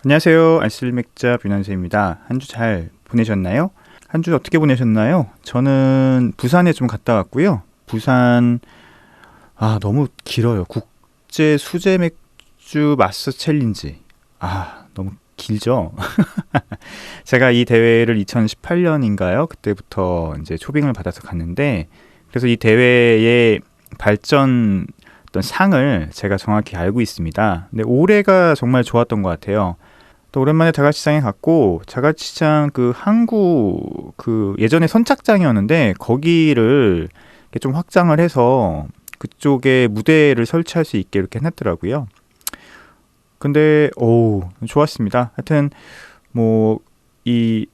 안녕하세요. 알쓸맥자 뷰난세입니다. 한 주 잘 보내셨나요? 한 주 어떻게 보내셨나요? 저는 부산에 좀 갔다 왔고요. 부산 너무 길어요. 국제 수제 맥주 마스 챌린지. 너무 길죠? 제가 이 대회를 2018년인가요? 그때부터 이제 초빙을 받아서 갔는데, 그래서 이 대회의 발전 어떤 상을 제가 정확히 알고 있습니다. 근데 올해가 정말 좋았던 것 같아요. 또 오랜만에 자갈치장에 갔고, 자갈치장 그 항구 그 예전에 선착장이었는데 거기를 이렇게 좀 확장을 해서 그쪽에 무대를 설치할 수 있게 이렇게 해놨더라고요. 근데 좋았습니다. 하여튼 뭐 이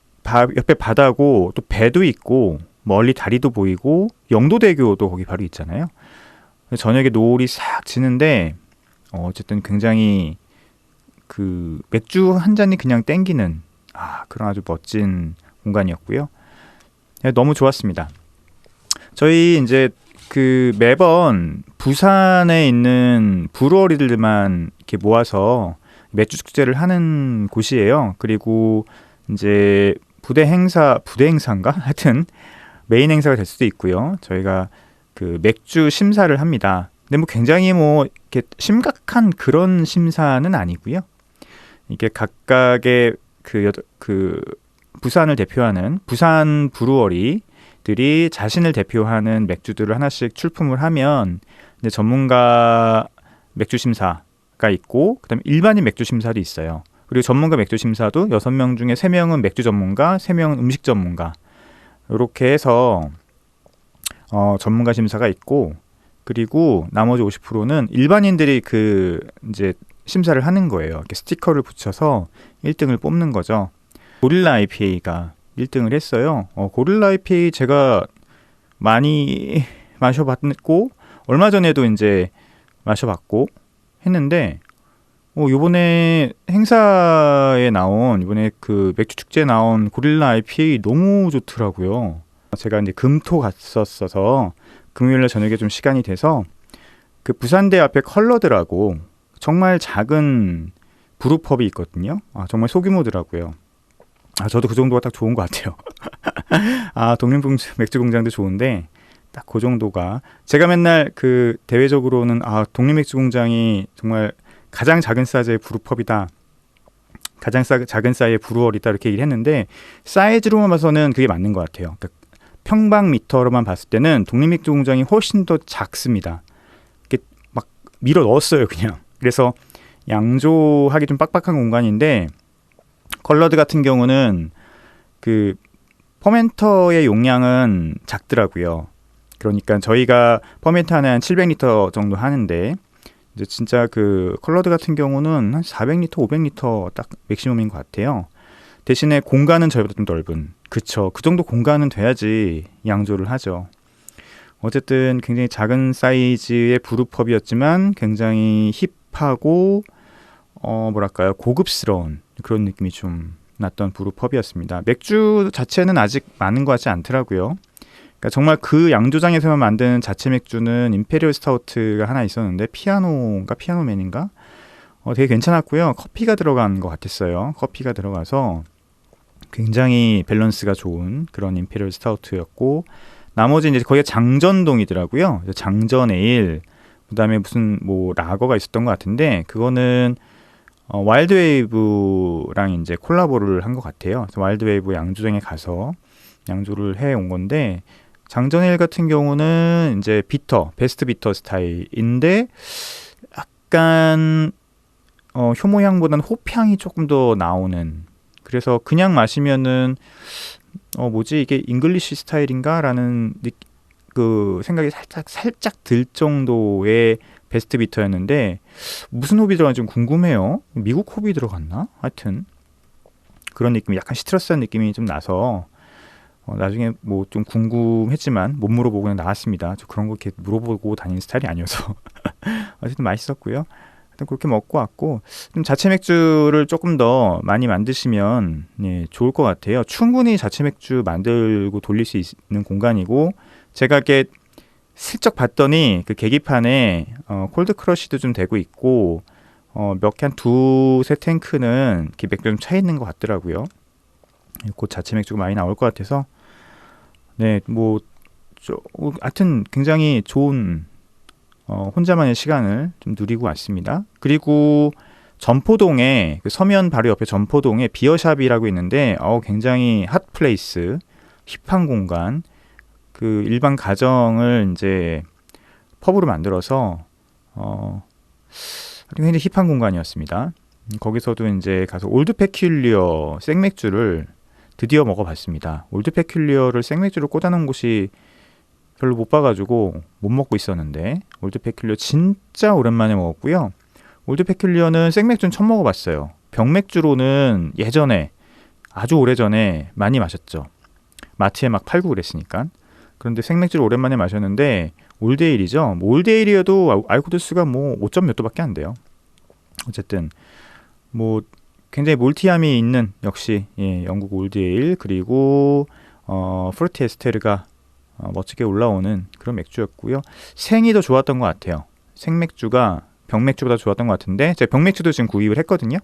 옆에 바다고 또 배도 있고 멀리 다리도 보이고 영도대교도 거기 바로 있잖아요. 저녁에 노을이 싹 지는데 어쨌든 굉장히 그 맥주 한 잔이 그냥 땡기는 그런 아주 멋진 공간이었고요. 너무 좋았습니다. 저희 이제 그 매번 부산에 있는 브루어리들만 이렇게 모아서 맥주 축제를 하는 곳이에요. 그리고 이제 부대 행사인가? 하여튼 메인 행사가 될 수도 있고요. 저희가 그 맥주 심사를 합니다. 근데 뭐 굉장히 뭐 이렇게 심각한 그런 심사는 아니고요. 이게 각각의 그 부산을 대표하는 부산 브루어리들이 자신을 대표하는 맥주들을 하나씩 출품을 하면 이제 전문가 맥주 심사가 있고 그다음에 일반인 맥주 심사도 있어요. 그리고 전문가 맥주 심사도 6명 중에 3명은 맥주 전문가, 3명은 음식 전문가. 이렇게 해서 전문가 심사가 있고 그리고 나머지 50%는 일반인들이 그 이제 심사를 하는 거예요. 이렇게 스티커를 붙여서 1등을 뽑는 거죠. 고릴라 IPA가 1등을 했어요. 고릴라 IPA 제가 많이 마셔봤고 얼마 전에도 이제 마셔봤고 했는데 요번에 행사에 나온 이번에 그 맥주 축제에 나온 고릴라 IPA 너무 좋더라고요. 제가 이제 금토 갔었어서 금요일날 저녁에 좀 시간이 돼서 그 부산대 앞에 컬러드라고 정말 작은 브루펍이 있거든요. 정말 소규모더라고요. 저도 그 정도가 딱 좋은 것 같아요. 독립 맥주 공장도 좋은데 딱 그 정도가 제가 맨날 그 대외적으로는 독립 맥주 공장이 정말 가장 작은 사이즈의 브루펍이다. 가장 작은 사이즈의 브루얼이다 이렇게 얘기를 했는데 사이즈로만 봐서는 그게 맞는 것 같아요. 그러니까 평방미터로만 봤을 때는 독립맥주 공장이 훨씬 더 작습니다. 이렇게 막 밀어 넣었어요 그냥. 그래서 양조하기 좀 빡빡한 공간인데 컬러드 같은 경우는 그 퍼멘터의 용량은 작더라고요. 그러니까 저희가 퍼멘터 하나에 한 700리터 정도 하는데 이제 진짜 그 컬러드 같은 경우는 한 400리터, 500리터 딱 맥시멈인 것 같아요. 대신에 공간은 저희보다 좀 넓은. 그쵸. 그 정도 공간은 돼야지 양조를 하죠. 어쨌든 굉장히 작은 사이즈의 브루펍이었지만 굉장히 힙하고 뭐랄까요 고급스러운 그런 느낌이 좀 났던 브루펍이었습니다. 맥주 자체는 아직 많은 것 같지 않더라고요. 그러니까 정말 그 양조장에서만 만드는 자체 맥주는 임페리얼 스타우트가 하나 있었는데 피아노맨인가 되게 괜찮았고요. 커피가 들어간 것 같았어요. 커피가 들어가서 굉장히 밸런스가 좋은 그런 임페리얼 스타우트였고 나머지 이제 거기가 장전동이더라고요. 장전 에일 그다음에 무슨 뭐 라거가 있었던 것 같은데 그거는 와일드웨이브랑 이제 콜라보를 한 것 같아요. 그래서 와일드웨이브 양조장에 가서 양조를 해 온 건데 장전 에일 같은 경우는 이제 베스트 비터 스타일인데 약간 효모향보다는 호향이 조금 더 나오는 그래서 그냥 마시면은 뭐지 이게 잉글리시 스타일인가라는 그 생각이 살짝 들 정도의 베스트 비터였는데 무슨 홉이 들어간지 좀 궁금해요. 미국 홉이 들어갔나? 하여튼 그런 느낌, 약간 시트러스한 느낌이 좀 나서 나중에 뭐 좀 궁금했지만 못 물어보고 그냥 나왔습니다. 저 그런 거 이렇게 물어보고 다니는 스타일이 아니어서 어쨌든 맛있었고요. 그렇게 먹고 왔고 좀 자체 맥주를 조금 더 많이 만드시면 좋을 것 같아요. 충분히 자체 맥주 만들고 돌릴 수 있는 공간이고 제가 이렇게 슬쩍 봤더니 그 계기판에 콜드 크러쉬도 좀 되고 있고 몇 개 한 두세 탱크는 이렇게 맥주 좀 차 있는 것 같더라고요. 곧 자체 맥주가 많이 나올 것 같아서 네, 뭐 하여튼 굉장히 좋은 혼자만의 시간을 좀 누리고 왔습니다. 그리고 점포동에 그 서면 바로 옆에 점포동에 비어샵이라고 있는데 굉장히 핫플레이스, 힙한 공간, 그 일반 가정을 이제 펍으로 만들어서 굉장히 힙한 공간이었습니다. 거기서도 이제 가서 올드 페큘리어 생맥주를 드디어 먹어봤습니다. 올드 페큘리어를 생맥주로 꽂아놓은 곳이 별로 못 봐가지고 못 먹고 있었는데 올드 페큘리어 진짜 오랜만에 먹었고요. 올드 페큘리어는 생맥주는 처음 먹어봤어요. 병맥주로는 예전에 아주 오래전에 많이 마셨죠. 마트에 막 팔고 그랬으니까. 그런데 생맥주를 오랜만에 마셨는데 올드에일이죠. 뭐 올드에일이어도 알코올 도수가 뭐 5점 몇 도밖에 안 돼요. 어쨌든 뭐 굉장히 몰티함이 있는 역시 영국 올드에일 그리고 프루티 에스테르가 멋지게 올라오는 그런 맥주였고요. 생이 더 좋았던 것 같아요. 생맥주가 병맥주보다 좋았던 것 같은데 제가 병맥주도 지금 구입을 했거든요.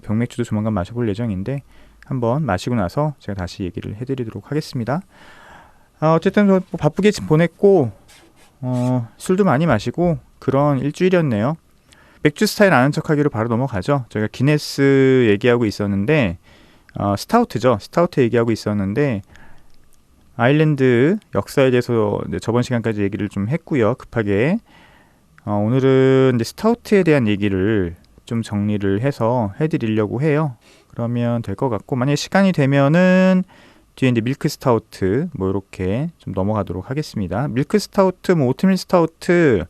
병맥주도 조만간 마셔볼 예정인데 한번 마시고 나서 제가 다시 얘기를 해드리도록 하겠습니다. 어쨌든 뭐 바쁘게 보냈고 술도 많이 마시고 그런 일주일이었네요. 맥주 스타일 아는 척하기로 바로 넘어가죠. 저희가 기네스 얘기하고 있었는데 스타우트죠. 스타우트 얘기하고 있었는데 아일랜드 역사에 대해서 저번 시간까지 얘기를 좀 했고요. 급하게 오늘은 이제 스타우트에 대한 얘기를 좀 정리를 해서 해드리려고 해요. 그러면 될 것 같고 만약에 시간이 되면은 뒤에 이제 밀크 스타우트 뭐 이렇게 좀 넘어가도록 하겠습니다. 밀크 스타우트, 뭐 오트밀 스타우트,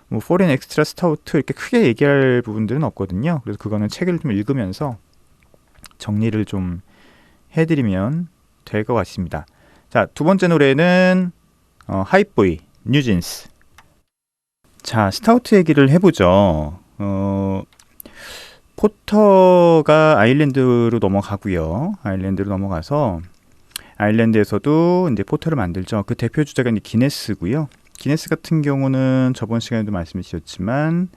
뭐 포렌 엑스트라 스타우트 이렇게 크게 얘기할 부분들은 없거든요. 그래서 그거는 책을 좀 읽으면서 정리를 좀 해드리면 될 것 같습니다. 자, 두 번째 노래는 하이보이 뉴진스. 자, 스타우트 얘기를 해보죠. 포터가 아일랜드로 넘어가고요. 아일랜드로 넘어가서 아일랜드에서도 이제 포터를 만들죠. 그 대표 주자가 이제 기네스고요. 기네스 같은 경우는 저번 시간에도 말씀해 주셨지만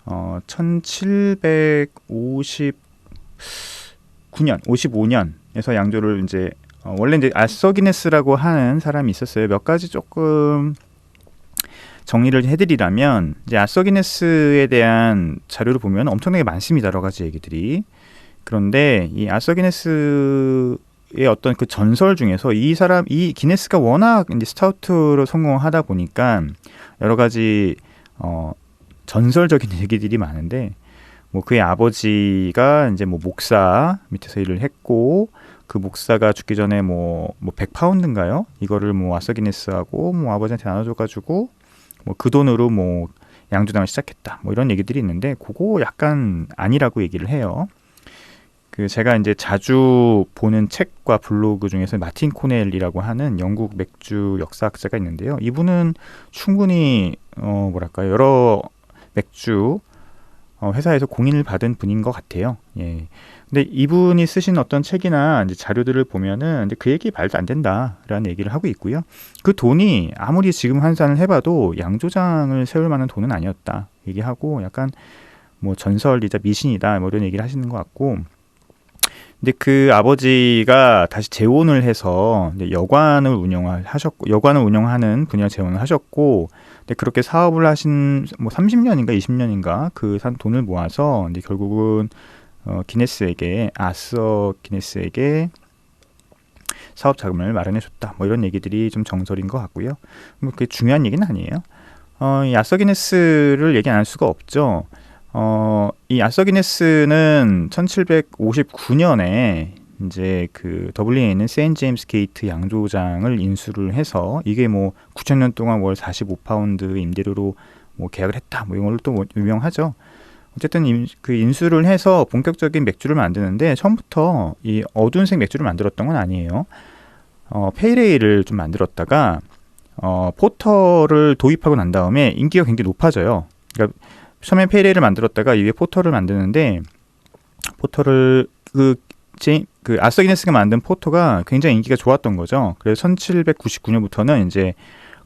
55년에서 양조를 이제 원래 이제 아서 기네스라고 하는 사람이 있었어요. 몇 가지 조금 정리를 해드리라면 이제 아서 기네스에 대한 자료를 보면 엄청나게 많습니다. 여러 가지 얘기들이. 그런데 이 아서 기네스의 어떤 그 전설 중에서 이 기네스가 워낙 이제 스타우트로 성공하다 보니까 여러 가지 전설적인 얘기들이 많은데 뭐 그의 아버지가 이제 뭐 목사 밑에서 일을 했고 그 목사가 죽기 전에 뭐 100파운드인가요? 이거를 뭐 아서 기네스하고 뭐 아버지한테 나눠줘가지고 뭐 그 돈으로 뭐 양조장을 시작했다. 뭐 이런 얘기들이 있는데 그거 약간 아니라고 얘기를 해요. 그 제가 이제 자주 보는 책과 블로그 중에서 마틴 코넬이라고 하는 영국 맥주 역사학자가 있는데요. 이분은 충분히 여러 맥주 회사에서 공인을 받은 분인 것 같아요. 예. 근데 이분이 쓰신 어떤 책이나 이제 자료들을 보면은 이제 그 얘기 말도 안 된다라는 얘기를 하고 있고요. 그 돈이 아무리 지금 환산을 해봐도 양조장을 세울 만한 돈은 아니었다 얘기하고 약간 뭐 전설이자 미신이다 뭐 이런 얘기를 하시는 것 같고. 근데 그 아버지가 다시 재혼을 해서 이제 여관을 운영하는 분야 재혼을 하셨고, 근데 그렇게 사업을 하신 뭐 30년인가 20년인가 그 산 돈을 모아서 이제 결국은 아서 기네스에게 사업 자금을 마련해줬다. 뭐 이런 얘기들이 좀 정설인 것 같고요. 뭐 그게 중요한 얘기는 아니에요. 이 아서 기네스를 얘기 안 할 수가 없죠. 이 아서 기네스는 1759년에 이제 그 더블린에 있는 세인트 제임스 게이트 양조장을 인수를 해서 이게 뭐 9,000년 동안 월 45파운드 임대료로 뭐 계약을 했다. 뭐 이걸로 또 유명하죠. 어쨌든 그 인수를 해서 본격적인 맥주를 만드는데 처음부터 이 어두운색 맥주를 만들었던 건 아니에요. 페일에일을 좀 만들었다가 포터를 도입하고 난 다음에 인기가 굉장히 높아져요. 그러니까 처음에 페일에일을 만들었다가 이후에 포터를 만드는데 포터를 그 아서 기네스가 만든 포터가 굉장히 인기가 좋았던 거죠. 그래서 1799년부터는 이제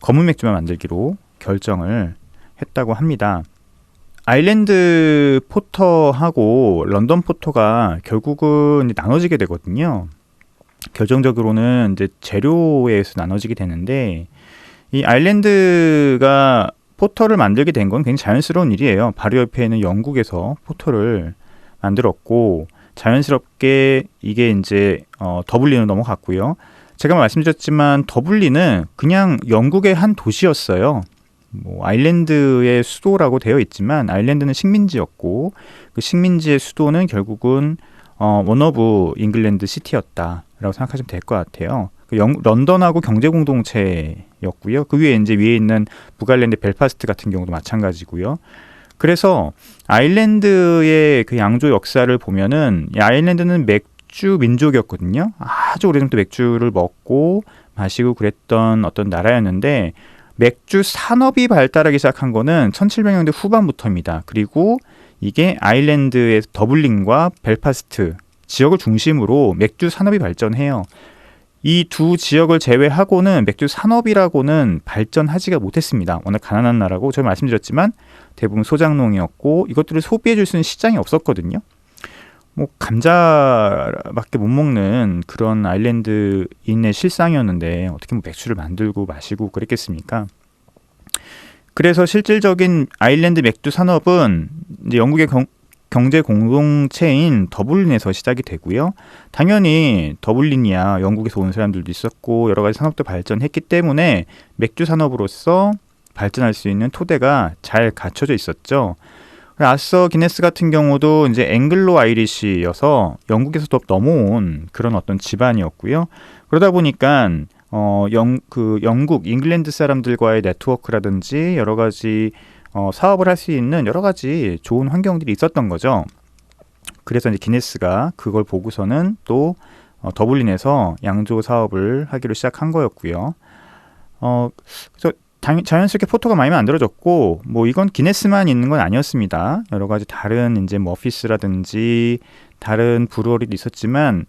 검은 맥주만 만들기로 결정을 했다고 합니다. 아일랜드 포터하고 런던 포터가 결국은 이제 나눠지게 되거든요. 결정적으로는 이제 재료에 의해서 나눠지게 되는데, 이 아일랜드가 포터를 만들게 된 건 굉장히 자연스러운 일이에요. 바로 옆에 있는 영국에서 포터를 만들었고, 자연스럽게 이게 이제 더블린으로 넘어갔고요. 제가 말씀드렸지만 더블린은 그냥 영국의 한 도시였어요. 뭐 아일랜드의 수도라고 되어 있지만 아일랜드는 식민지였고, 그 식민지의 수도는 결국은 원 오브 잉글랜드 시티였다라고 생각하시면 될 것 같아요. 런던하고 경제 공동체였고요. 그 위에 위에 있는 북아일랜드 벨파스트 같은 경우도 마찬가지고요. 그래서 아일랜드의 그 양조 역사를 보면은, 이 아일랜드는 맥주 민족이었거든요. 아주 오래전부터 맥주를 먹고 마시고 그랬던 어떤 나라였는데, 맥주 산업이 발달하기 시작한 거는 1700년대 후반부터입니다. 그리고 이게 아일랜드의 더블린과 벨파스트 지역을 중심으로 맥주 산업이 발전해요. 이 두 지역을 제외하고는 맥주 산업이라고는 발전하지가 못했습니다. 워낙 가난한 나라고, 제가 말씀드렸지만 대부분 소작농이었고, 이것들을 소비해 줄 수 있는 시장이 없었거든요. 뭐 감자밖에 못 먹는 그런 아일랜드인의 실상이었는데 어떻게 뭐 맥주를 만들고 마시고 그랬겠습니까? 그래서 실질적인 아일랜드 맥주 산업은 이제 영국의 경제 공동체인 더블린에서 시작이 되고요. 당연히 더블린이야 영국에서 온 사람들도 있었고 여러 가지 산업도 발전했기 때문에 맥주 산업으로서 발전할 수 있는 토대가 잘 갖춰져 있었죠. 아서 기네스 같은 경우도 이제 앵글로 아이리시여서 영국에서 더 넘어온 그런 어떤 집안이었고요. 그러다 보니까 영국 잉글랜드 사람들과의 네트워크라든지 여러 가지 사업을 할 수 있는 여러 가지 좋은 환경들이 있었던 거죠. 그래서 이제 기네스가 그걸 보고서는 또 더블린에서 양조 사업을 하기로 시작한 거였고요. 그래서 자연스럽게 포터가 많이 만들어졌고, 뭐 이건 기네스만 있는 건 아니었습니다. 여러 가지 다른 이제 머피스라든지 다른 브루어리도 있었지만,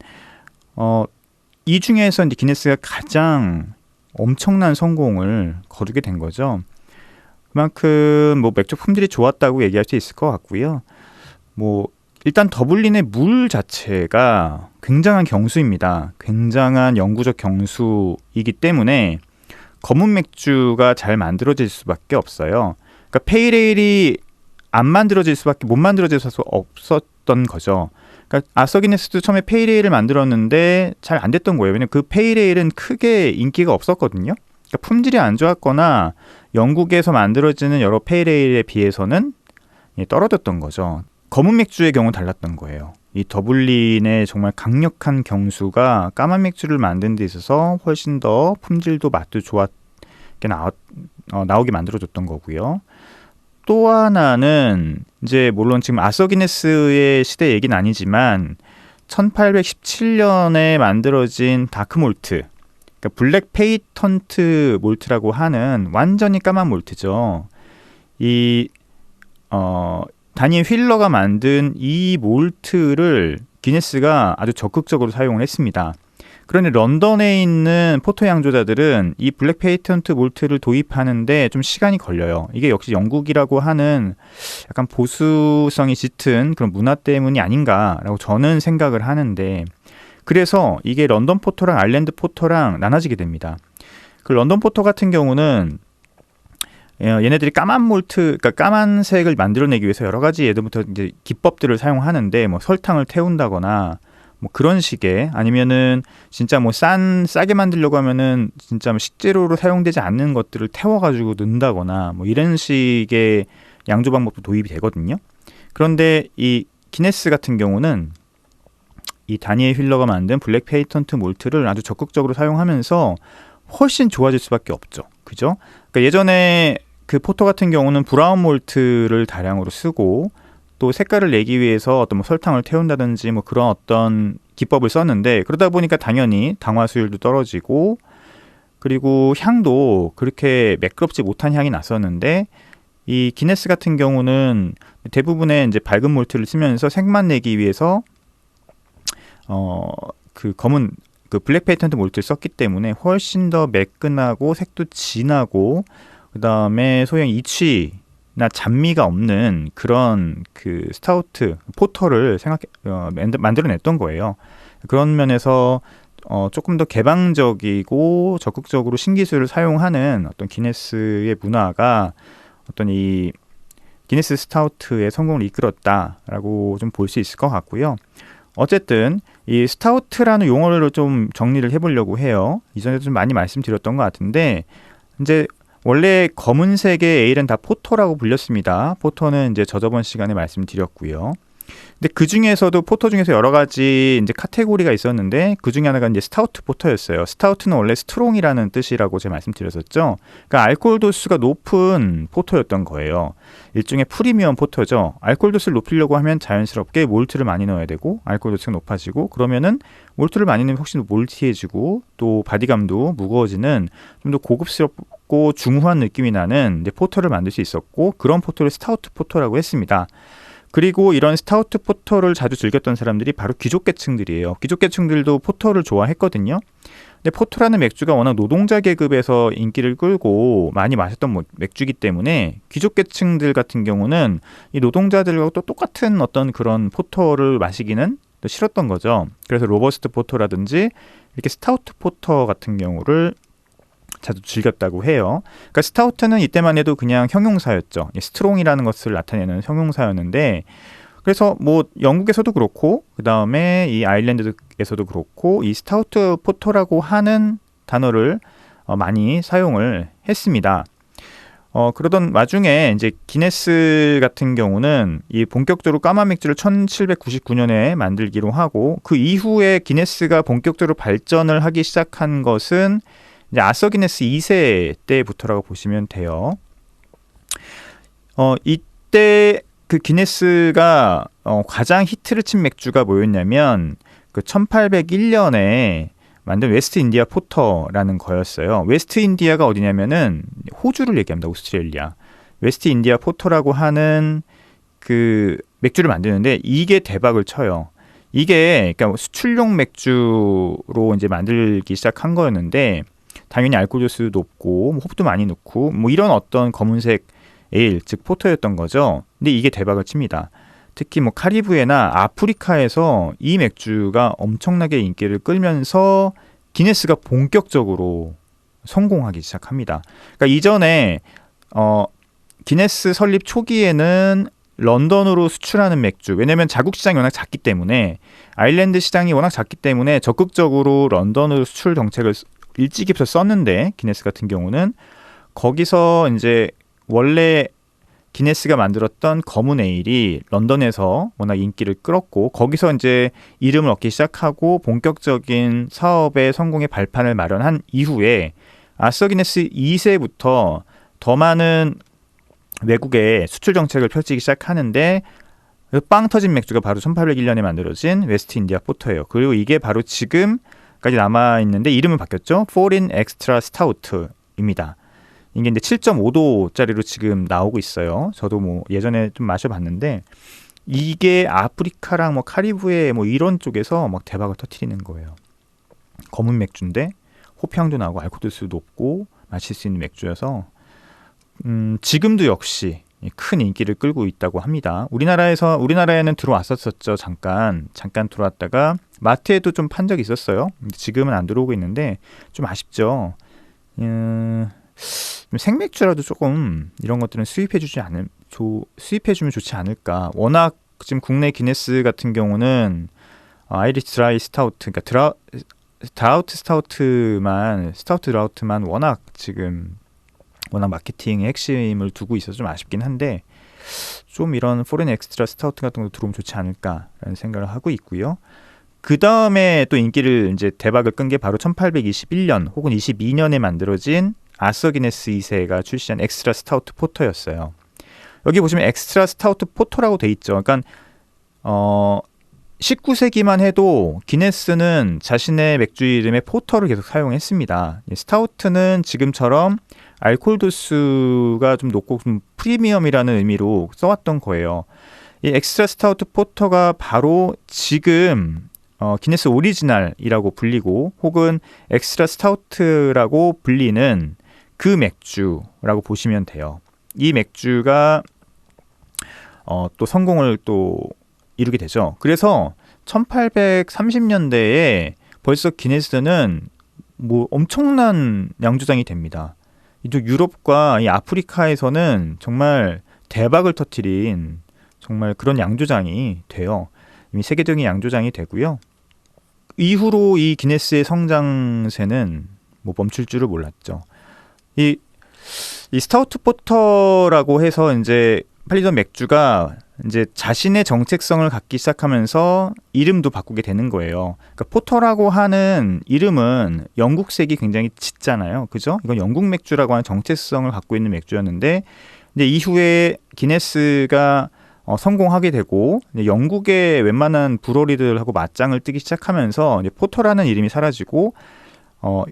이 중에서 이제 기네스가 가장 엄청난 성공을 거두게 된 거죠. 그만큼 뭐 맥주 품질이 좋았다고 얘기할 수 있을 것 같고요. 뭐 일단 더블린의 물 자체가 굉장한 경수입니다. 굉장한 영구적 경수이기 때문에 검은 맥주가 잘 만들어질 수밖에 없어요. 그러니까 페일에일이 못 만들어질 수 없었던 거죠. 그러니까 아서 기네스도 처음에 페일에일을 만들었는데 잘 안 됐던 거예요. 왜냐면 그 페일에일은 크게 인기가 없었거든요. 그러니까 품질이 안 좋았거나 영국에서 만들어지는 여러 페일에일에 비해서는 떨어졌던 거죠. 검은 맥주의 경우는 달랐던 거예요. 이 더블린의 정말 강력한 경수가 까만 맥주를 만드는 데 있어서 훨씬 더 품질도 맛도 좋았게 나오게 만들어줬던 거고요. 또 하나는 이제 물론 지금 아서 기네스의 시대 얘기는 아니지만 1817년에 만들어진 다크몰트, 그러니까 블랙 페이턴트 몰트라고 하는 완전히 까만 몰트죠. 이 다니엘 휠러가 만든 이 몰트를 기네스가 아주 적극적으로 사용을 했습니다. 그런데 런던에 있는 포터 양조자들은 이 블랙 페이턴트 몰트를 도입하는데 좀 시간이 걸려요. 이게 역시 영국이라고 하는 약간 보수성이 짙은 그런 문화 때문이 아닌가라고 저는 생각을 하는데, 그래서 이게 런던 포터랑 아일랜드 포터랑 나눠지게 됩니다. 그 런던 포터 같은 경우는 얘네들이 까만 몰트, 그러니까 까만색을 만들어내기 위해서 여러 가지 예전부터 이제 기법들을 사용하는데, 뭐 설탕을 태운다거나 뭐 그런 식의, 아니면은 진짜 뭐 싸게 만들려고 하면은 진짜 뭐 식재료로 사용되지 않는 것들을 태워가지고 넣는다거나 뭐 이런 식의 양조 방법도 도입이 되거든요. 그런데 이 기네스 같은 경우는 이 다니엘 휠러가 만든 블랙 페이턴트 몰트를 아주 적극적으로 사용하면서 훨씬 좋아질 수밖에 없죠. 그죠? 그러니까 예전에 그 포터 같은 경우는 브라운 몰트를 다량으로 쓰고 또 색깔을 내기 위해서 어떤 뭐 설탕을 태운다든지 뭐 그런 어떤 기법을 썼는데, 그러다 보니까 당연히 당화 수율도 떨어지고 그리고 향도 그렇게 매끄럽지 못한 향이 났었는데, 이 기네스 같은 경우는 대부분의 이제 밝은 몰트를 쓰면서 색만 내기 위해서 그 검은 그 블랙 페이턴트 몰트를 썼기 때문에 훨씬 더 매끈하고 색도 진하고, 그 다음에 소형 이취 잔미가 없는 그런 그 스타우트 포터를 만들어냈던 거예요. 그런 면에서 조금 더 개방적이고 적극적으로 신기술을 사용하는 어떤 기네스의 문화가 어떤 이 기네스 스타우트의 성공을 이끌었다라고 좀 볼 수 있을 것 같고요. 어쨌든 이 스타우트라는 용어를 좀 정리를 해보려고 해요. 이전에도 좀 많이 말씀드렸던 것 같은데 이제 원래 검은색의 에일은 다 포터라고 불렸습니다. 포터는 이제 저번 시간에 말씀드렸고요. 근데 그 중에서도 포터 중에서 여러 가지 이제 카테고리가 있었는데 그 중에 하나가 이제 스타우트 포터였어요. 스타우트는 원래 스트롱이라는 뜻이라고 제가 말씀드렸었죠. 그러니까 알코올 도수가 높은 포터였던 거예요. 일종의 프리미엄 포터죠. 알코올 도수를 높이려고 하면 자연스럽게 몰트를 많이 넣어야 되고 알코올 도수가 높아지고 그러면은 몰트를 많이 넣으면 훨씬 몰티해지고 또 바디감도 무거워지는 좀 더 고급스럽고 중후한 느낌이 나는 이제 포터를 만들 수 있었고 그런 포터를 스타우트 포터라고 했습니다. 그리고 이런 스타우트 포터를 자주 즐겼던 사람들이 바로 귀족계층들이에요. 귀족계층들도 포터를 좋아했거든요. 근데 포터라는 맥주가 워낙 노동자 계급에서 인기를 끌고 많이 마셨던 맥주이기 때문에 귀족계층들 같은 경우는 이 노동자들과 또 똑같은 어떤 그런 포터를 마시기는 또 싫었던 거죠. 그래서 로버스트 포터라든지 이렇게 스타우트 포터 같은 경우를 자주 즐겼다고 해요. 그러니까 스타우트는 이때만 해도 그냥 형용사였죠. 스트롱이라는 것을 나타내는 형용사였는데 그래서 뭐 영국에서도 그렇고 그 다음에 이 아일랜드에서도 그렇고 이 스타우트 포터라고 하는 단어를 많이 사용을 했습니다. 그러던 와중에 이제 기네스 같은 경우는 이 본격적으로 까만 맥주를 1799년에 만들기로 하고 그 이후에 기네스가 본격적으로 발전을 하기 시작한 것은 이제 아서 기네스 2세 때부터라고 보시면 돼요. 이때 그 기네스가 가장 히트를 친 맥주가 뭐였냐면 그 1801년에 만든 웨스트 인디아 포터라는 거였어요. 웨스트 인디아가 어디냐면은 호주를 얘기합니다. 오스트레일리아. 웨스트 인디아 포터라고 하는 그 맥주를 만드는데 이게 대박을 쳐요. 이게 그러니까 수출용 맥주로 이제 만들기 시작한 거였는데 당연히 알코올 도수 높고 호프도 많이 넣고 뭐 이런 어떤 검은색 에일 즉 포터였던 거죠. 근데 이게 대박을 칩니다. 특히 뭐 카리브해나 아프리카에서 이 맥주가 엄청나게 인기를 끌면서 기네스가 본격적으로 성공하기 시작합니다. 그러니까 이전에 기네스 설립 초기에는 런던으로 수출하는 맥주, 왜냐하면 자국 시장이 워낙 작기 때문에 아일랜드 시장이 워낙 작기 때문에 적극적으로 런던으로 수출 정책을 일찍이부터 썼는데 기네스 같은 경우는 거기서 이제 원래 기네스가 만들었던 검은 에일이 런던에서 워낙 인기를 끌었고 거기서 이제 이름을 얻기 시작하고 본격적인 사업의 성공의 발판을 마련한 이후에 아서 기네스 2세부터 더 많은 외국에 수출 정책을 펼치기 시작하는데 빵 터진 맥주가 바로 1801년에 만들어진 웨스트 인디아 포터예요. 그리고 이게 바로 지금까지 남아있는데 이름은 바뀌었죠. Foreign Extra Stout입니다. 이게 이제 7.5도짜리로 지금 나오고 있어요. 저도 뭐 예전에 좀 마셔봤는데 이게 아프리카랑 뭐 카리브해 뭐 이런 쪽에서 막 대박을 터뜨리는 거예요. 검은 맥주인데 호평도 나고 알코올 도수도 높고 마실 수 있는 맥주여서 지금도 역시 큰 인기를 끌고 있다고 합니다. 우리나라에는 들어왔었죠. 잠깐 들어왔다가 마트에도 좀 판 적이 있었어요. 지금은 안 들어오고 있는데 좀 아쉽죠. 생맥주라도 조금 이런 것들은 수입해주면 좋지 않을까. 워낙 지금 국내 기네스 같은 경우는 아이리시 드라이 스타우트, 그러니까 스타우트 드라우트만 워낙 마케팅의 핵심을 두고 있어서 좀 아쉽긴 한데 좀 이런 포렌 엑스트라 스타우트 같은 것도 들어오면 좋지 않을까라는 생각을 하고 있고요. 그 다음에 또 인기를 이제 대박을 끈 게 바로 1821년 혹은 22년에 만들어진 아서 기네스 2세가 출시한 엑스트라 스타우트 포터였어요. 여기 보시면 엑스트라 스타우트 포터라고 돼 있죠. 그러니까 19세기만 해도 기네스는 자신의 맥주 이름에 포터를 계속 사용했습니다. 스타우트는 지금처럼 알코올 도수가 좀 높고 좀 프리미엄이라는 의미로 써왔던 거예요. 이 엑스트라 스타우트 포터가 바로 지금 기네스 오리지널이라고 불리고 혹은 엑스트라 스타우트라고 불리는 그 맥주라고 보시면 돼요. 이 맥주가 또 성공을 또 이루게 되죠. 그래서 1830년대에 벌써 기네스는 뭐 엄청난 양조장이 됩니다. 이쪽 유럽과 이 아프리카에서는 정말 대박을 터뜨린 정말 그런 양조장이 돼요. 이미 세계적인 양조장이 되고요. 이후로 이 기네스의 성장세는 뭐 멈출 줄을 몰랐죠. 이 스타우트 포터라고 해서 이제 팔리던 맥주가 이제 자신의 정체성을 갖기 시작하면서 이름도 바꾸게 되는 거예요. 그러니까 포터라고 하는 이름은 영국색이 굉장히 짙잖아요. 그죠? 이건 영국 맥주라고 하는 정체성을 갖고 있는 맥주였는데 이제 이후에 기네스가 성공하게 되고 영국의 웬만한 브루어리들하고 맞짱을 뜨기 시작하면서 이제 포터라는 이름이 사라지고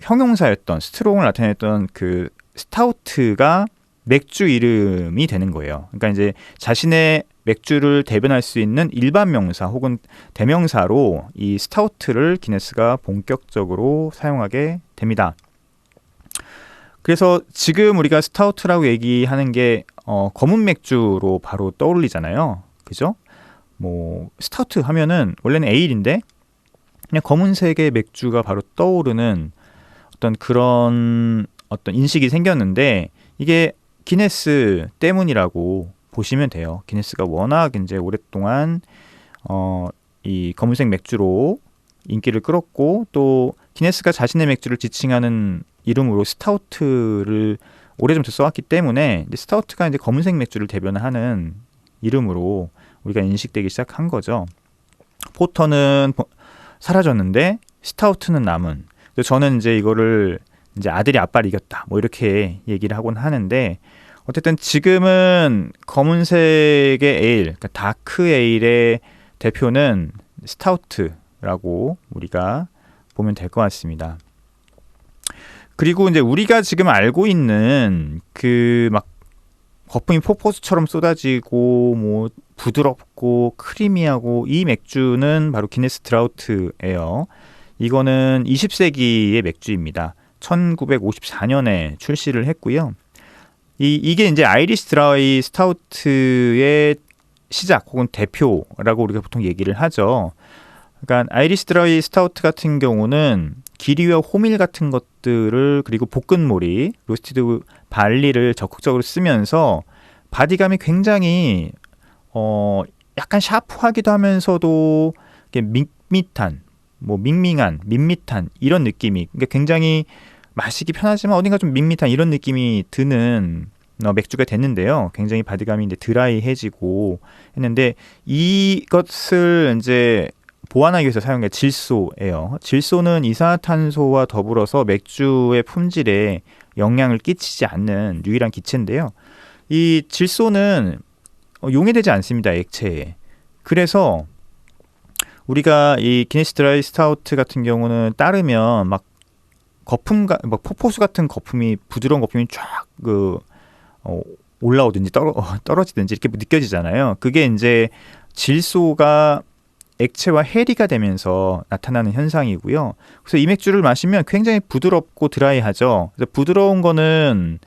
형용사였던 스트롱을 나타냈던 그 스타우트가 맥주 이름이 되는 거예요. 그러니까 이제 자신의 맥주를 대변할 수 있는 일반 명사 혹은 대명사로 이 스타우트를 기네스가 본격적으로 사용하게 됩니다. 그래서 지금 우리가 스타우트라고 얘기하는 게 검은 맥주로 바로 떠올리잖아요. 그죠? 뭐 스타우트 하면은 원래는 에일인데 그냥 검은색의 맥주가 바로 떠오르는 그런 인식이 생겼는데 이게 기네스 때문이라고 보시면 돼요. 기네스가 워낙 이제 오랫동안 이 검은색 맥주로 인기를 끌었고 또 기네스가 자신의 맥주를 지칭하는 이름으로 스타우트를 오래전부터 써왔기 때문에 이제 스타우트가 이제 검은색 맥주를 대변하는 이름으로 우리가 인식되기 시작한 거죠. 포터는 사라졌는데 스타우트는 남은. 저는 이제 이거를 이제 아들이 아빠를 이겼다 뭐 이렇게 얘기를 하곤 하는데 어쨌든 지금은 검은색의 에일, 그러니까 다크 에일의 대표는 스타우트라고 우리가 보면 될 것 같습니다. 그리고 이제 우리가 지금 알고 있는 그 막 거품이 폭포수처럼 쏟아지고 뭐 부드럽고 크리미하고 이 맥주는 바로 기네스 드라우트예요. 이거는 20세기의 맥주입니다. 1954년에 출시를 했고요. 이게 이제 아이리시 드라이 스타우트의 시작 혹은 대표라고 우리가 보통 얘기를 하죠. 그러니까 아이리시 드라이 스타우트 같은 경우는 기리와 호밀 같은 것들을 그리고 볶은모리, 로스티드 발리를 적극적으로 쓰면서 바디감이 굉장히 약간 샤프하기도 하면서도 밋밋한, 뭐 밍밍한, 밋밋한 이런 느낌이 그러니까 굉장히 마시기 편하지만 어딘가 좀 밋밋한 이런 느낌이 드는 맥주가 됐는데요. 굉장히 바디감이 이제 드라이해지고 했는데 이것을 이제 보완하기 위해서 사용한 질소예요. 질소는 이산화탄소와 더불어서 맥주의 품질에 영향을 끼치지 않는 유일한 기체인데요. 이 질소는 용해되지 않습니다. 액체에. 그래서 우리가 이 기네스 드라이 스타우트 같은 경우는 따르면 막 폭포수 같은 거품이 부드러운 거품이 쫙 올라오든지 떨어지든지 이렇게 느껴지잖아요. 그게 이제 질소가 액체와 해리가 되면서 나타나는 현상이고요. 그래서 이 맥주를 마시면 굉장히 부드럽고 드라이하죠. 그래서 부드러운 거는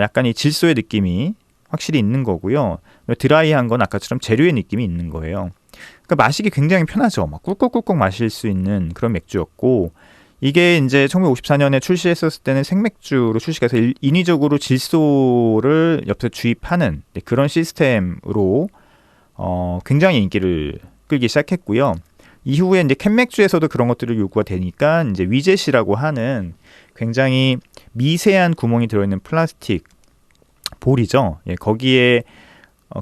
약간 이 질소의 느낌이 확실히 있는 거고요. 드라이한 건 아까처럼 재료의 느낌이 있는 거예요. 그러니까 마시기 굉장히 편하죠. 막 꿀꺽꿀꺽 마실 수 있는 그런 맥주였고 이게 이제 1954년에 출시했었을 때는 생맥주로 출시해서 인위적으로 질소를 옆에서 주입하는 그런 시스템으로 굉장히 인기를 끌기 시작했고요. 이후에 이제 캔맥주에서도 그런 것들을 요구가 되니까 이제 위젯이라고 하는 굉장히 미세한 구멍이 들어있는 플라스틱 볼이죠. 예, 거기에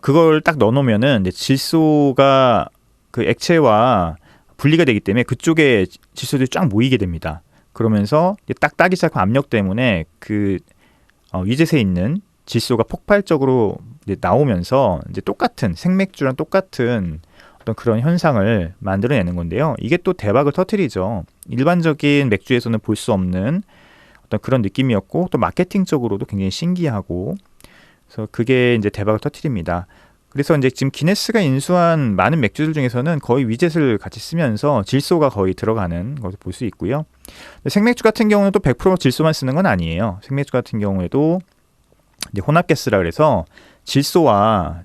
그걸 딱 넣어놓으면은 이제 질소가 그 액체와 분리가 되기 때문에 그쪽에 질소들이 쫙 모이게 됩니다. 그러면서 딱 따기 시작한 압력 때문에 그 위젯에 있는 질소가 폭발적으로 이제 나오면서 이제 똑같은 생맥주랑 똑같은 어떤 그런 현상을 만들어내는 건데요. 이게 또 대박을 터뜨리죠. 일반적인 맥주에서는 볼 수 없는 어떤 그런 느낌이었고 또 마케팅적으로도 굉장히 신기하고 그래서 그게 이제 대박을 터뜨립니다. 그래서 이제 지금 기네스가 인수한 많은 맥주들 중에서는 거의 위젯을 같이 쓰면서 질소가 거의 들어가는 것을 볼 수 있고요. 생맥주 같은 경우는 또 100% 질소만 쓰는 건 아니에요. 생맥주 같은 경우에도 근데 혼합가스라 그래서 질소와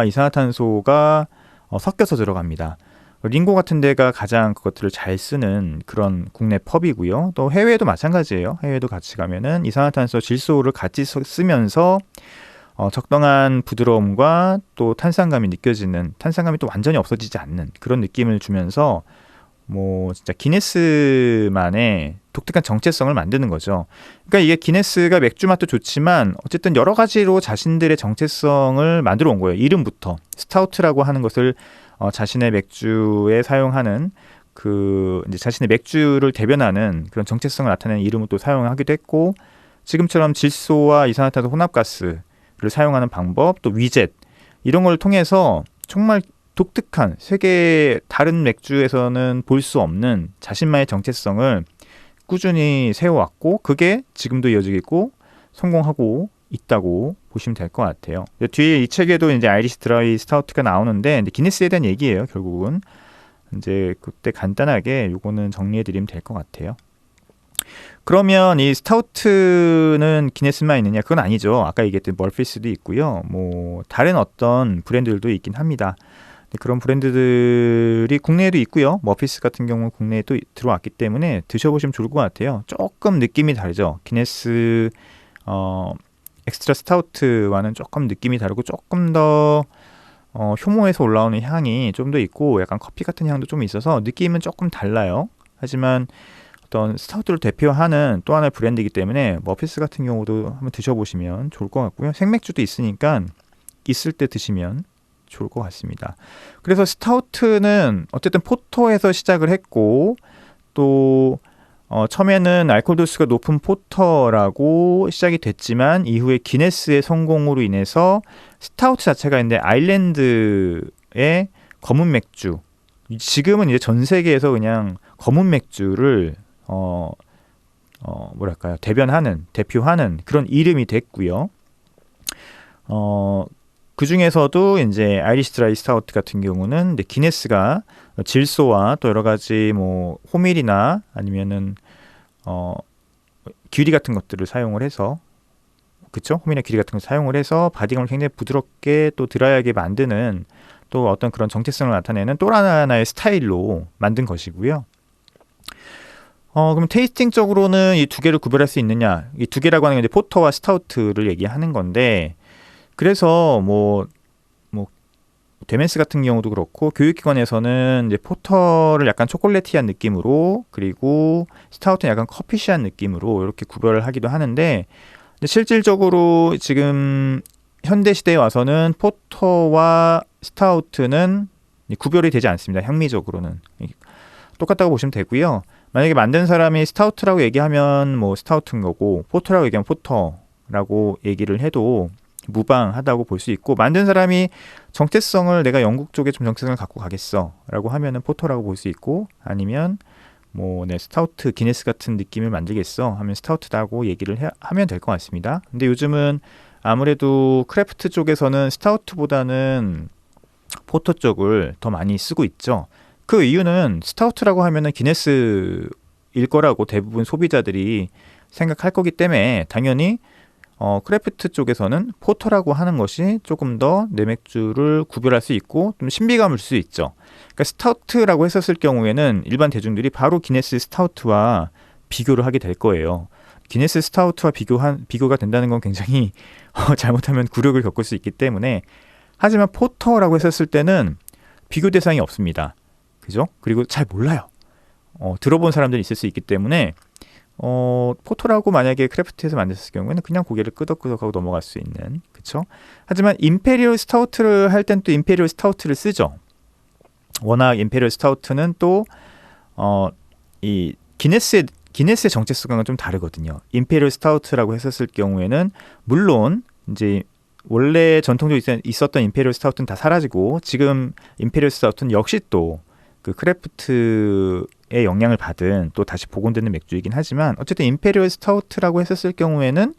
이산화탄소가 섞여서 들어갑니다. 링고 같은 데가 가장 그것들을 잘 쓰는 그런 국내 펍이고요. 또 해외에도 마찬가지예요. 해외에도 같이 가면은 이산화탄소, 질소를 같이 쓰면서 적당한 부드러움과 또 탄산감이 느껴지는, 탄산감이 또 완전히 없어지지 않는 그런 느낌을 주면서 뭐 진짜 기네스만의 독특한 정체성을 만드는 거죠. 그러니까 이게 기네스가 맥주 맛도 좋지만 어쨌든 여러 가지로 자신들의 정체성을 만들어 온 거예요. 이름부터 스타우트라고 하는 것을 자신의 맥주에 사용하는 그 이제 자신의 맥주를 대변하는 그런 정체성을 나타내는 이름을 또 사용하기도 했고, 지금처럼 질소와 이산화탄소 혼합가스를 사용하는 방법, 또 위젯 이런 걸 통해서 정말 독특한 세계 다른 맥주에서는 볼 수 없는 자신만의 정체성을 꾸준히 세워왔고, 그게 지금도 이어지고 성공하고 있다고 보시면 될 것 같아요. 뒤에 이 책에도 이제 아이리시 드라이 스타우트가 나오는데 기네스에 대한 얘기예요. 결국은 이제 그때 간단하게 요거는 정리해드리면 될 것 같아요. 그러면 이 스타우트는 기네스만 있느냐? 그건 아니죠. 아까 얘기했던 멀피스도 있고요. 뭐 다른 어떤 브랜드들도 있긴 합니다. 그런 브랜드들이 국내에도 있고요. 머피스 같은 경우는 국내에 또 들어왔기 때문에 드셔보시면 좋을 것 같아요. 조금 느낌이 다르죠. 기네스 엑스트라 스타우트와는 조금 느낌이 다르고 조금 더 효모에서 올라오는 향이 좀 더 있고 약간 커피 같은 향도 좀 있어서 느낌은 조금 달라요. 하지만 어떤 스타우트를 대표하는 또 하나의 브랜드이기 때문에 머피스 같은 경우도 한번 드셔보시면 좋을 것 같고요. 생맥주도 있으니까 있을 때 드시면 좋을 것 같습니다. 그래서 스타우트는 어쨌든 포터에서 시작을 했고, 또 처음에는 알코올 도수가 높은 포터라고 시작이 됐지만 이후에 기네스의 성공으로 인해서 스타우트 자체가 있는데 아일랜드의 검은 맥주, 지금은 이제 전 세계에서 그냥 검은 맥주를 뭐랄까요, 대표하는 그런 이름이 됐고요. 그 중에서도 이제 아이리시 드라이 스타우트 같은 경우는 이제 기네스가 질소와 또 여러 가지 뭐 호밀이나 아니면은 귀리 같은 것들을 사용을 해서, 그쵸? 호밀이나 귀리 같은 걸 사용을 해서 바디감을 굉장히 부드럽게 또 드라이하게 만드는 또 어떤 그런 정체성을 나타내는 또 하나의 스타일로 만든 것이고요. 그럼 테이스팅적으로는 이 두 개를 구별할 수 있느냐? 이 두 개라고 하는 게 이제 포터와 스타우트를 얘기하는 건데, 그래서 뭐 데멘스 같은 경우도 그렇고 교육기관에서는 이제 포터를 약간 초콜릿티한 느낌으로, 그리고 스타우트는 약간 커피시한 느낌으로 이렇게 구별을 하기도 하는데, 실질적으로 지금 현대 시대에 와서는 포터와 스타우트는 구별이 되지 않습니다. 향미적으로는 똑같다고 보시면 되고요. 만약에 만든 사람이 스타우트라고 얘기하면 뭐 스타우트인 거고, 포터라고 얘기하면 포터라고 얘기를 해도 무방하다고 볼 수 있고, 만든 사람이 정체성을 내가 영국 쪽에 좀 정체성을 갖고 가겠어 라고 하면은 포터라고 볼 수 있고, 아니면 뭐 스타우트 기네스 같은 느낌을 만들겠어 하면 스타우트라고 얘기를 하면 될 것 같습니다. 근데 요즘은 아무래도 크래프트 쪽에서는 스타우트보다는 포터 쪽을 더 많이 쓰고 있죠. 그 이유는 스타우트라고 하면은 기네스일 거라고 대부분 소비자들이 생각할 거기 때문에 당연히 크래프트 쪽에서는 포터라고 하는 것이 조금 더 내 맥주를 구별할 수 있고 좀 신비감을 줄 수 있죠. 그러니까 스타우트라고 했었을 경우에는 일반 대중들이 바로 기네스 스타우트와 비교를 하게 될 거예요. 기네스 스타우트와 비교가 된다는 건 굉장히 잘못하면 굴욕을 겪을 수 있기 때문에, 하지만 포터라고 했었을 때는 비교 대상이 없습니다. 그죠? 그리고 잘 몰라요. 들어본 사람들이 있을 수 있기 때문에 포터라고 만약에 크래프트에서 만들었을 경우에는 그냥 고개를 끄덕끄덕하고 넘어갈 수 있는, 그쵸? 하지만 임페리얼 스타우트를 할 땐 또 임페리얼 스타우트를 쓰죠. 워낙 임페리얼 스타우트는 또 이 기네스의 정체성과는 좀 다르거든요. 임페리얼 스타우트라고 했었을 경우에는 물론 이제 원래 전통적으로 있었던 임페리얼 스타우트는 다 사라지고 지금 임페리얼 스타우트는 역시 또 그 크래프트의 영향을 받은 또 다시 복원되는 맥주이긴 하지만, 어쨌든 임페리얼 스타우트라고 했었을 경우에는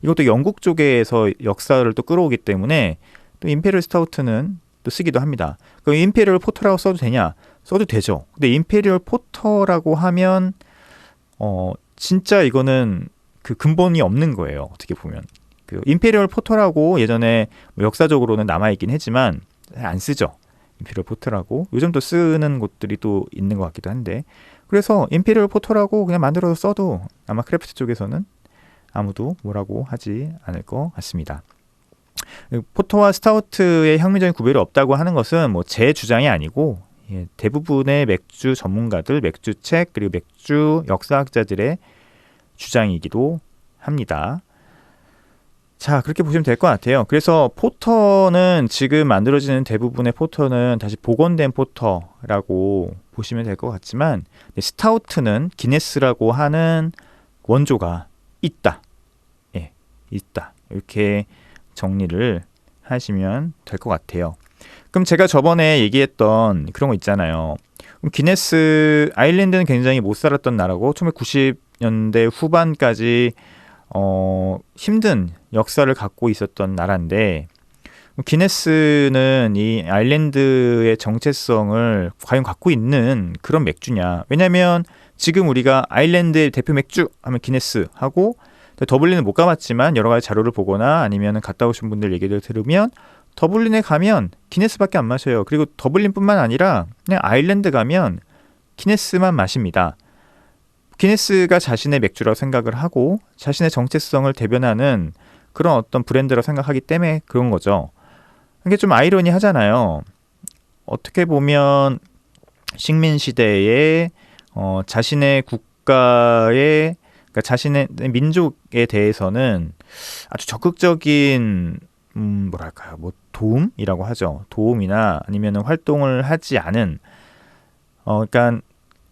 이것도 영국 쪽에서 역사를 또 끌어오기 때문에 또 임페리얼 스타우트는 또 쓰기도 합니다. 그럼 임페리얼 포터라고 써도 되냐? 써도 되죠. 근데 임페리얼 포터라고 하면 진짜 이거는 그 근본이 없는 거예요. 어떻게 보면 그 임페리얼 포터라고 예전에 뭐 역사적으로는 남아있긴 했지만 잘 안 쓰죠. 임페리얼 포터라고 요즘도 쓰는 곳들이 또 있는 것 같기도 한데, 그래서 임페리얼 포터라고 그냥 만들어서 써도 아마 크래프트 쪽에서는 아무도 뭐라고 하지 않을 것 같습니다. 포터와 스타우트의 혁명적인 구별이 없다고 하는 것은 뭐 제 주장이 아니고 대부분의 맥주 전문가들, 맥주책 그리고 맥주 역사학자들의 주장이기도 합니다. 자, 그렇게 보시면 될 것 같아요. 그래서 포터는 지금 만들어지는 대부분의 포터는 다시 복원된 포터라고 보시면 될 것 같지만, 스타우트는 기네스라고 하는 원조가 있다. 예, 있다. 이렇게 정리를 하시면 될 것 같아요. 그럼 제가 저번에 얘기했던 그런 거 있잖아요. 그럼 기네스, 아일랜드는 굉장히 못 살았던 나라고 1990년대 후반까지 힘든 역사를 갖고 있었던 나라인데, 기네스는 이 아일랜드의 정체성을 과연 갖고 있는 그런 맥주냐? 왜냐하면 지금 우리가 아일랜드의 대표 맥주 하면 기네스 하고, 더블린은 못 가봤지만 여러 가지 자료를 보거나 아니면 갔다 오신 분들 얘기를 들으면 더블린에 가면 기네스밖에 안 마셔요. 그리고 더블린뿐만 아니라 그냥 아일랜드 가면 기네스만 마십니다. 기네스가 자신의 맥주라고 생각을 하고 자신의 정체성을 대변하는 그런 어떤 브랜드라고 생각하기 때문에 그런 거죠. 이게 좀 아이러니하잖아요. 어떻게 보면 식민 시대에 자신의 국가의, 그러니까 자신의 민족에 대해서는 아주 적극적인 뭐랄까요, 뭐 도움이라고 하죠. 도움이나 아니면 활동을 하지 않은, 그러니까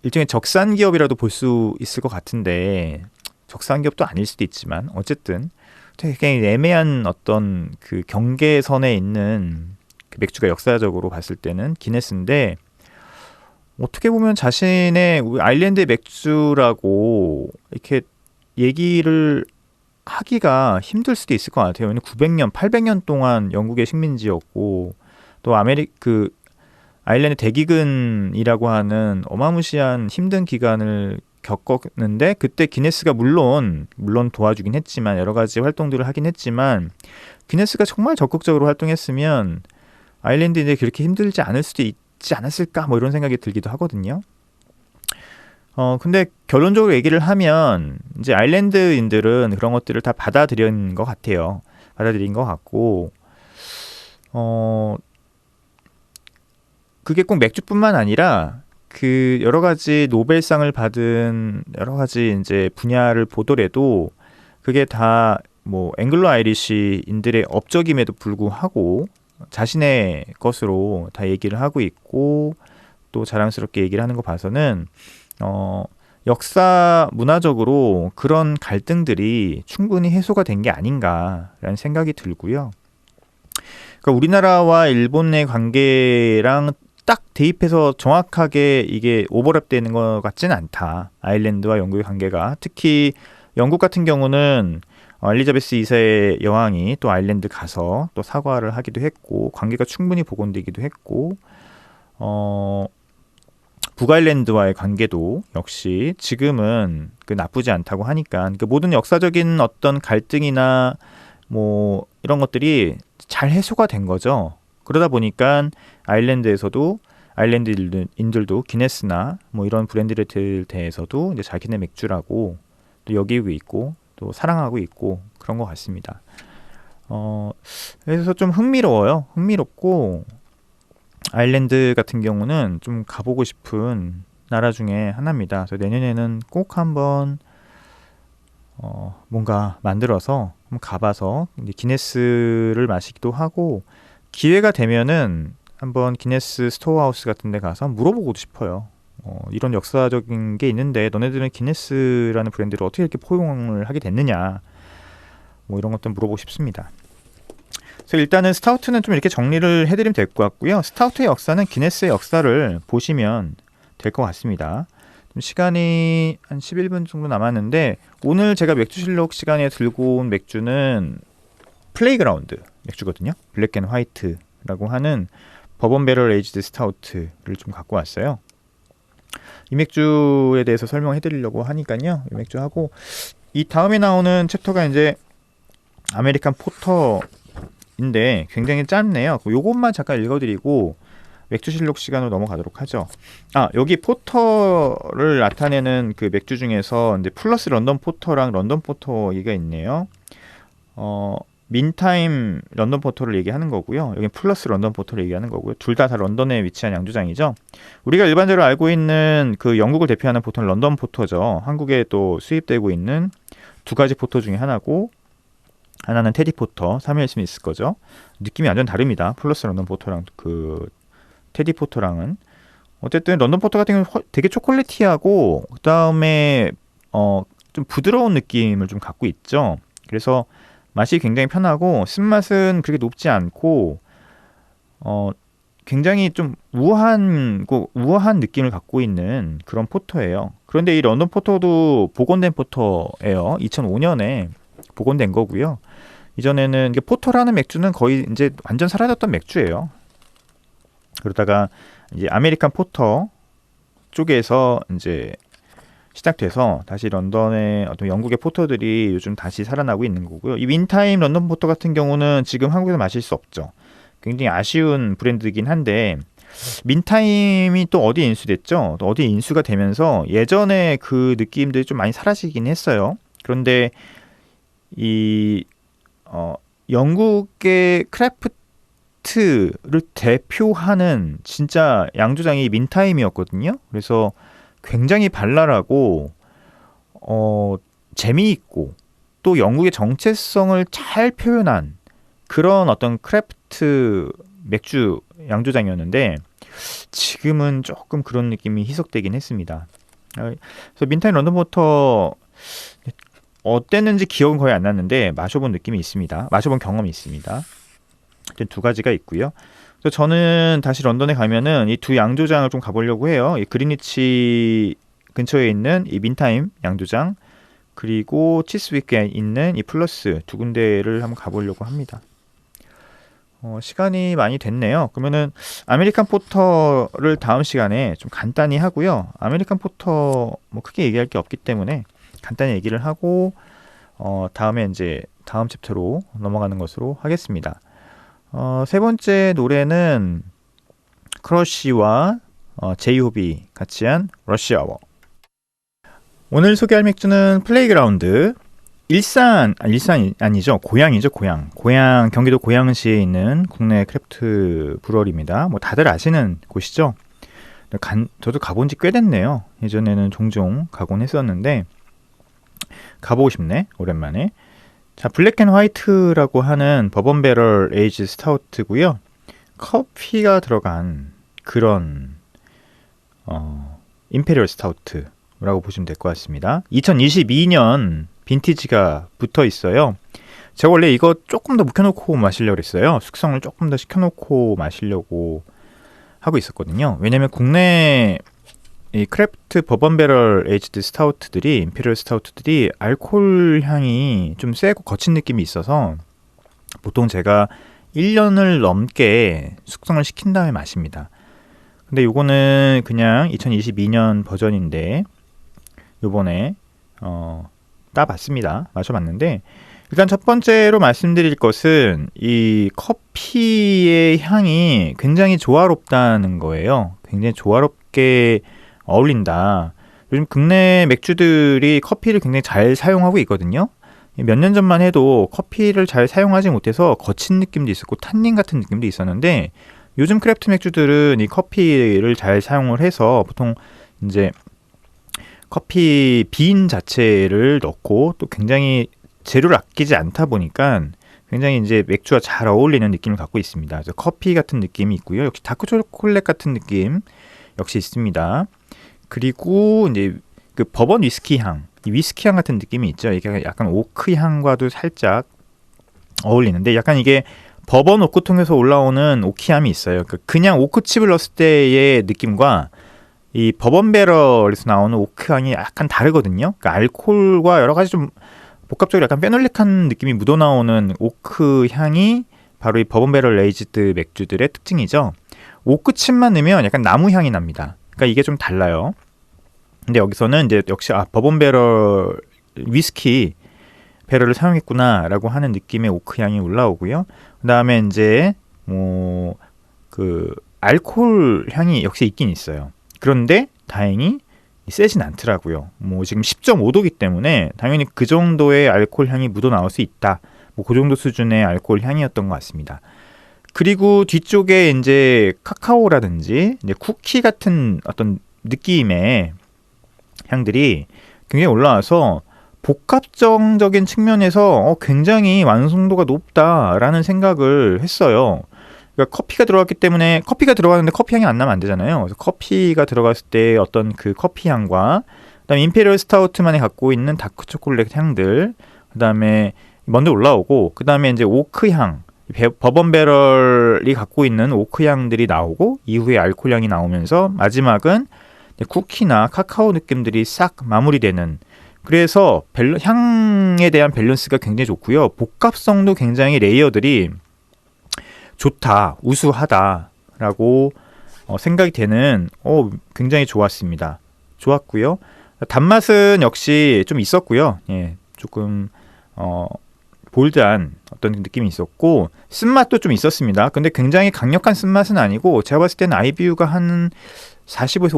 일종의 적산 기업이라도 볼 수 있을 것 같은데, 적산 기업도 아닐 수도 있지만 어쨌든 되게 애매한 어떤 그 경계선에 있는 그 맥주가 역사적으로 봤을 때는 기네스인데, 어떻게 보면 자신의 아일랜드의 맥주라고 이렇게 얘기를 하기가 힘들 수도 있을 것 같아요. 왜냐면 900년, 800년 동안 영국의 식민지였고, 또 그 아일랜드 대기근이라고 하는 어마무시한 힘든 기간을 겪었는데, 그때 기네스가 물론 도와주긴 했지만 여러 가지 활동들을 하긴 했지만, 기네스가 정말 적극적으로 활동했으면 아일랜드인데 그렇게 힘들지 않을 수도 있지 않았을까, 뭐 이런 생각이 들기도 하거든요. 근데 결론적으로 얘기를 하면 이제 아일랜드인들은 그런 것들을 다 받아들인 것 같아요. 받아들인 것 같고, 그게 꼭 맥주뿐만 아니라 그 여러 가지 노벨상을 받은 여러 가지 이제 분야를 보더라도 그게 다 뭐 앵글로 아이리시인들의 업적임에도 불구하고 자신의 것으로 다 얘기를 하고 있고, 또 자랑스럽게 얘기를 하는 거 봐서는 역사 문화적으로 그런 갈등들이 충분히 해소가 된 게 아닌가라는 생각이 들고요. 그러니까 우리나라와 일본의 관계랑 딱 대입해서 정확하게 이게 오버랩되는 것 같지는 않다. 아일랜드와 영국의 관계가. 특히 영국 같은 경우는 엘리자베스 2세의 여왕이 또 아일랜드 가서 또 사과를 하기도 했고, 관계가 충분히 복원되기도 했고, 북아일랜드와의 관계도 역시 지금은 그 나쁘지 않다고 하니까, 그 모든 역사적인 어떤 갈등이나 뭐 이런 것들이 잘 해소가 된 거죠. 그러다 보니까 아일랜드에서도 아일랜드인들도 기네스나 뭐 이런 브랜드들 대해서도 이제 자기네 맥주라고 또 여기고 있고 또 사랑하고 있고 그런 것 같습니다. 그래서 좀 흥미로워요. 흥미롭고, 아일랜드 같은 경우는 좀 가보고 싶은 나라 중에 하나입니다. 그래서 내년에는 꼭 한번 뭔가 만들어서 한번 가봐서 이제 기네스를 마시기도 하고, 기회가 되면은 한번 기네스 스토어하우스 같은 데 가서 물어보고도 싶어요. 이런 역사적인 게 있는데 너네들은 기네스라는 브랜드를 어떻게 이렇게 포용을 하게 됐느냐, 뭐 이런 것도 물어보고 싶습니다. 그래서 일단은 스타우트는 좀 이렇게 정리를 해드리면 될 것 같고요. 스타우트의 역사는 기네스의 역사를 보시면 될 것 같습니다. 좀 시간이 한 11분 정도 남았는데, 오늘 제가 맥주실록 시간에 들고 온 맥주는 플레이그라운드 맥주거든요. 블랙 앤 화이트라고 하는 버번 배럴 에이지드 스타우트를 좀 갖고 왔어요. 이 맥주에 대해서 설명해 드리려고 하니까요. 이 맥주하고 이 다음에 나오는 챕터가 이제 아메리칸 포터인데 굉장히 짧네요. 요것만 잠깐 읽어드리고 맥주실록 시간으로 넘어가도록 하죠. 여기 포터를 나타내는 그 맥주 중에서 이제 플러스 런던 포터랑 런던 포터 얘기가 있네요. 민타임 런던 포터를 얘기하는 거고요. 여기 플러스 런던 포터를 얘기하는 거고요. 둘 다 런던에 위치한 양조장이죠. 우리가 일반적으로 알고 있는 그 영국을 대표하는 포터는 런던 포터죠. 한국에 또 수입되고 있는 두 가지 포터 중에 하나고, 하나는 테디 포터, 사뮤엘 스미스 거죠. 느낌이 완전 다릅니다. 플러스 런던 포터랑 그 테디 포터랑은. 어쨌든 런던 포터 같은 경우는 되게 초콜릿티하고 그 다음에 좀 부드러운 느낌을 좀 갖고 있죠. 그래서 맛이 굉장히 편하고 쓴맛은 그렇게 높지 않고 굉장히 좀 우아한 느낌을 갖고 있는 그런 포터예요. 그런데 이 런던 포터도 복원된 포터예요. 2005년에 복원된 거고요. 이전에는 포터라는 맥주는 거의 이제 완전 사라졌던 맥주예요. 그러다가 이제 아메리칸 포터 쪽에서 이제 시작돼서 다시 런던의 어떤 영국의 포터들이 요즘 다시 살아나고 있는 거고요. 이 윈타임 런던 포터 같은 경우는 지금 한국에서 마실 수 없죠. 굉장히 아쉬운 브랜드이긴 한데, 민타임이 또 어디 인수됐죠? 또 어디 인수가 되면서 예전에 그 느낌들이 좀 많이 사라지긴 했어요. 그런데 이 영국의 크래프트를 대표하는 진짜 양조장이 민타임이었거든요. 그래서 굉장히 발랄하고 재미있고 또 영국의 정체성을 잘 표현한 그런 어떤 크래프트 맥주 양조장이었는데, 지금은 조금 그런 느낌이 희석되긴 했습니다. 그래서 민타임 런던 포터 어땠는지 기억은 거의 안 났는데 마셔본 느낌이 있습니다. 마셔본 경험이 있습니다. 두 가지가 있고요. 그래서 저는 다시 런던에 가면은 이 두 양조장을 좀 가보려고 해요. 이 그리니치 근처에 있는 이 민타임 양조장, 그리고 치스위크에 있는 이 플러스 두 군데를 한번 가보려고 합니다. 시간이 많이 됐네요. 그러면은 아메리칸 포터를 다음 시간에 좀 간단히 하고요. 아메리칸 포터 뭐 크게 얘기할 게 없기 때문에 간단히 얘기를 하고 다음에 이제 다음 챕터로 넘어가는 것으로 하겠습니다. 세 번째 노래는 크러쉬와 제이홉이 같이 한 러시아워. 오늘 소개할 맥주는 플레이그라운드. 일산이 아니죠. 고양이죠. 고양 경기도 고양시에 있는 국내 크래프트 브루어리입니다. 뭐 다들 아시는 곳이죠. 저도 가본 지 꽤 됐네요. 예전에는 종종 가곤 했었는데 가보고 싶네. 오랜만에. 자, 블랙 앤 화이트라고 하는 버번 배럴 에이지 스타우트고요. 커피가 들어간 그런 임페리얼 스타우트라고 보시면 될 것 같습니다. 2022년 빈티지가 붙어 있어요. 제가 원래 이거 조금 더 묵혀놓고 마시려고 했어요. 숙성을 조금 더 시켜놓고 마시려고 하고 있었거든요. 왜냐면 국내 이 크래프트 버번 배럴 에이지드 스타우트들이, 임페리얼 스타우트들이 알코올 향이 좀 세고 거친 느낌이 있어서 보통 제가 1년을 넘게 숙성을 시킨 다음에 마십니다. 근데 요거는 그냥 2022년 버전인데 요번에 따봤습니다. 마셔봤는데, 일단 첫 번째로 말씀드릴 것은 이 커피의 향이 굉장히 조화롭다는 거예요. 굉장히 조화롭게 어울린다. 요즘 국내 맥주들이 커피를 굉장히 잘 사용하고 있거든요. 몇 년 전만 해도 커피를 잘 사용하지 못해서 거친 느낌도 있었고 탄닌 같은 느낌도 있었는데, 요즘 크래프트 맥주들은 이 커피를 잘 사용을 해서 보통 이제 커피 빈 자체를 넣고 또 굉장히 재료를 아끼지 않다 보니까 굉장히 이제 맥주와 잘 어울리는 느낌을 갖고 있습니다. 그래서 커피 같은 느낌이 있고요. 역시 다크 초콜릿 같은 느낌 역시 있습니다. 그리고 이제 그 버번 위스키 향, 이 위스키 향 같은 느낌이 있죠. 이게 약간 오크 향과도 살짝 어울리는데, 약간 이게 버번 오크통에서 올라오는 오키함이 있어요. 그냥 오크칩을 넣었을 때의 느낌과 이 버번 배럴에서 나오는 오크 향이 약간 다르거든요. 그러니까 알코올과 여러 가지 좀 복합적으로 약간 페놀릭한 느낌이 묻어나오는 오크 향이 바로 이 버번 배럴 에이지드 맥주들의 특징이죠. 오크칩만 넣으면 약간 나무 향이 납니다. 그러니까 이게 좀 달라요. 근데 여기서는 이제 역시 버번 배럴 위스키 임페러를 사용했구나라고 하는 느낌의 오크 향이 올라오고요. 그다음에 이제 뭐 그 알코올 향이 역시 있긴 있어요. 그런데 다행히 세진 않더라고요. 뭐 지금 10.5도기 때문에 당연히 그 정도의 알코올 향이 묻어 나올 수 있다. 뭐 그 정도 수준의 알코올 향이었던 것 같습니다. 그리고 뒤쪽에 이제 카카오라든지 이제 쿠키 같은 어떤 느낌의 향들이 굉장히 올라와서 복합적인 측면에서 굉장히 완성도가 높다라는 생각을 했어요. 그러니까 커피가 들어갔기 때문에 커피가 들어가는데 커피 향이 안 나면 안 되잖아요. 그래서 커피가 들어갔을 때 어떤 그 커피 향과 그다음에 임페리얼 스타우트만이 갖고 있는 다크 초콜릿 향들, 그다음에 먼저 올라오고 그다음에 이제 오크 향, 버번 배럴이 갖고 있는 오크 향들이 나오고 이후에 알코올 향이 나오면서 마지막은 쿠키나 카카오 느낌들이 싹 마무리되는, 그래서 향에 대한 밸런스가 굉장히 좋고요. 복합성도 굉장히 레이어들이 좋다, 우수하다라고 생각이 되는 굉장히 좋았습니다. 좋았고요. 단맛은 역시 좀 있었고요. 예, 조금 볼드한 어떤 느낌이 있었고 쓴맛도 좀 있었습니다. 근데 굉장히 강력한 쓴맛은 아니고 제가 봤을 때는 IBU가 한 45에서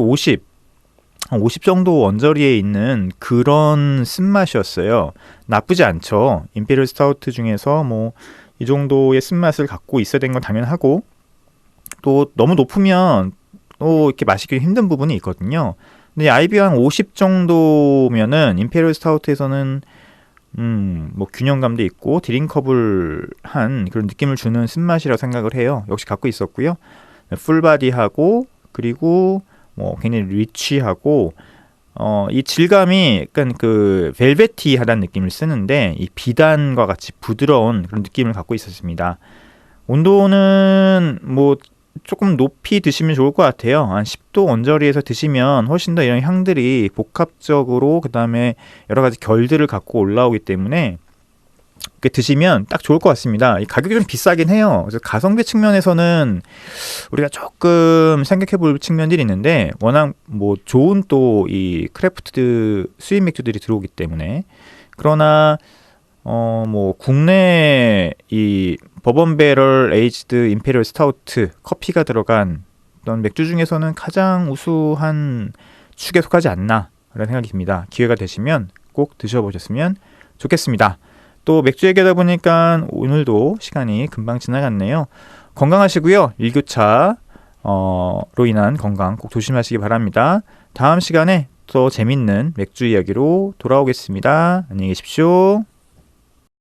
50 정도 원저리에 있는 그런 쓴맛이었어요. 나쁘지 않죠. 임페리얼 스타우트 중에서 뭐 이 정도의 쓴맛을 갖고 있어야 되는 건 당연하고, 또 너무 높으면 또 이렇게 마시기 힘든 부분이 있거든요. 근데 IBU 한 50 정도면은 임페리얼 스타우트에서는 뭐 균형감도 있고 드링커블한 그런 느낌을 주는 쓴맛이라고 생각을 해요. 역시 갖고 있었고요. 풀바디하고 그리고 뭐 굉장히 리치하고 이 질감이 약간 그 벨베티하다는 느낌을 쓰는데 이 비단과 같이 부드러운 그런 느낌을 갖고 있었습니다. 온도는 뭐 조금 높이 드시면 좋을 것 같아요. 한 10도 언저리에서 드시면 훨씬 더 이런 향들이 복합적으로 그 다음에 여러 가지 결들을 갖고 올라오기 때문에 이렇게 드시면 딱 좋을 것 같습니다. 이 가격이 좀 비싸긴 해요. 그래서 가성비 측면에서는 우리가 조금 생각해 볼 측면들이 있는데 워낙 뭐 좋은 또 이 크래프트 수입 맥주들이 들어오기 때문에, 그러나 뭐 국내 이 버번 배럴 에이지드 임페리얼 스타우트 커피가 들어간 어떤 맥주 중에서는 가장 우수한 축에 속하지 않나 라는 생각이 듭니다. 기회가 되시면 꼭 드셔보셨으면 좋겠습니다. 또 맥주 얘기하다 보니까 오늘도 시간이 금방 지나갔네요. 건강하시고요. 일교차로 인한 건강 꼭 조심하시기 바랍니다. 다음 시간에 더 재밌는 맥주 이야기로 돌아오겠습니다. 안녕히 계십시오.